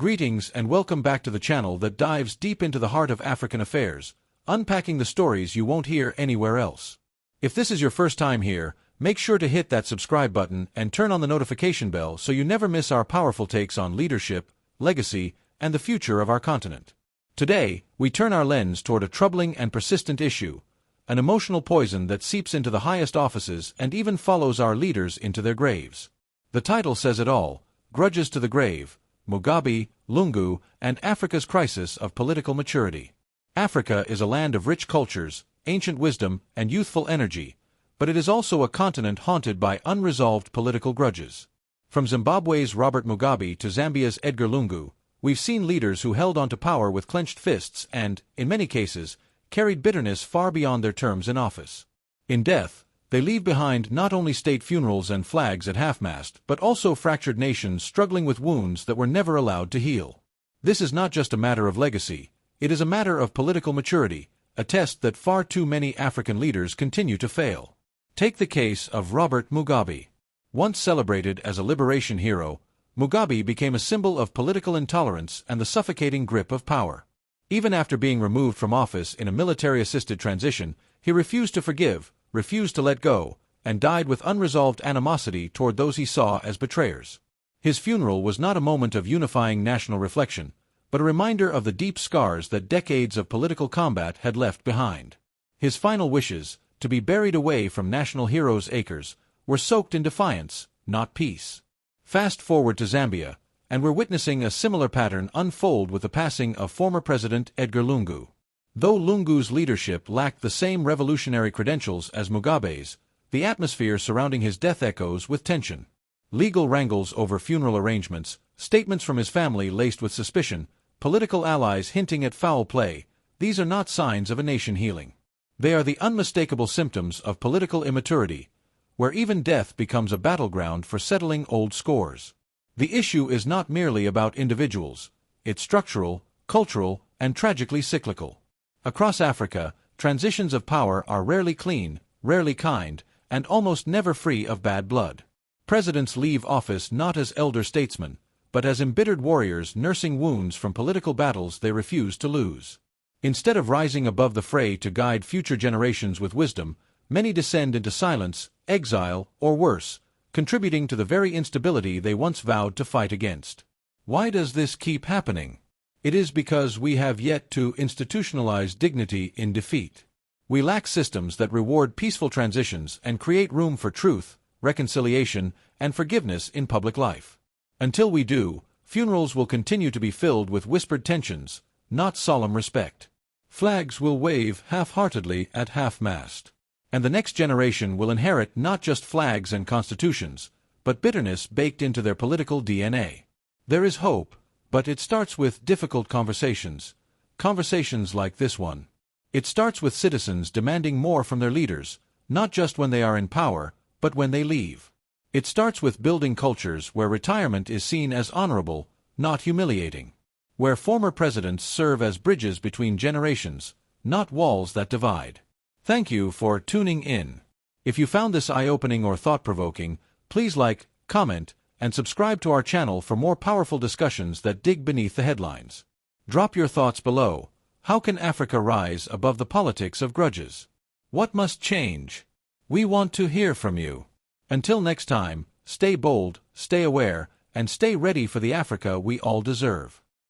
Greetings and welcome back to the channel that dives deep into the heart of African affairs, unpacking the stories you won't hear anywhere else. If this is your first time here, make sure to hit that subscribe button and turn on the notification bell so you never miss our powerful takes on leadership, legacy, and the future of our continent. Today, we turn our lens toward a troubling and persistent issue, an emotional poison that seeps into the highest offices and even follows our leaders into their graves. The title says it all: Grudges to the Grave, Mugabe, Lungu, and Africa's Crisis of Political Maturity. Africa is a land of rich cultures, ancient wisdom, and youthful energy, but it is also a continent haunted by unresolved political grudges. From Zimbabwe's Robert Mugabe to Zambia's Edgar Lungu, we've seen leaders who held onto power with clenched fists and, in many cases, carried bitterness far beyond their terms in office. In death, they leave behind not only state funerals and flags at half-mast, but also fractured nations struggling with wounds that were never allowed to heal. This is not just a matter of legacy, it is a matter of political maturity, a test that far too many African leaders continue to fail. Take the case of Robert Mugabe. Once celebrated as a liberation hero, Mugabe became a symbol of political intolerance and the suffocating grip of power. Even after being removed from office in a military-assisted transition, he refused to forgive, refused to let go, and died with unresolved animosity toward those he saw as betrayers. His funeral was not a moment of unifying national reflection, but a reminder of the deep scars that decades of political combat had left behind. His final wishes, to be buried away from national heroes' acres, were soaked in defiance, not peace. Fast forward to Zambia, and we're witnessing a similar pattern unfold with the passing of former President Edgar Lungu. Though Lungu's leadership lacked the same revolutionary credentials as Mugabe's, the atmosphere surrounding his death echoes with tension. Legal wrangles over funeral arrangements, statements from his family laced with suspicion, political allies hinting at foul play, these are not signs of a nation healing. They are the unmistakable symptoms of political immaturity, where even death becomes a battleground for settling old scores. The issue is not merely about individuals, it's structural, cultural, and tragically cyclical. Across Africa, transitions of power are rarely clean, rarely kind, and almost never free of bad blood. Presidents leave office not as elder statesmen, but as embittered warriors nursing wounds from political battles they refuse to lose. Instead of rising above the fray to guide future generations with wisdom, many descend into silence, exile, or worse, contributing to the very instability they once vowed to fight against. Why does this keep happening? It is because we have yet to institutionalize dignity in defeat. We lack systems that reward peaceful transitions and create room for truth, reconciliation, and forgiveness in public life. Until we do, funerals will continue to be filled with whispered tensions, not solemn respect. Flags will wave half-heartedly at half-mast. And the next generation will inherit not just flags and constitutions, but bitterness baked into their political DNA. There is hope, but it starts with difficult conversations like this one. It starts with citizens demanding more from their leaders, not just when they are in power, but when they leave. It starts with building cultures where retirement is seen as honorable, not humiliating. Where former presidents serve as bridges between generations, not walls that divide. Thank you for tuning in. If you found this eye-opening or thought-provoking, please like, comment, and subscribe to our channel for more powerful discussions that dig beneath the headlines. Drop your thoughts below. How can Africa rise above the politics of grudges? What must change? We want to hear from you. Until next time, stay bold, stay aware, and stay ready for the Africa we all deserve.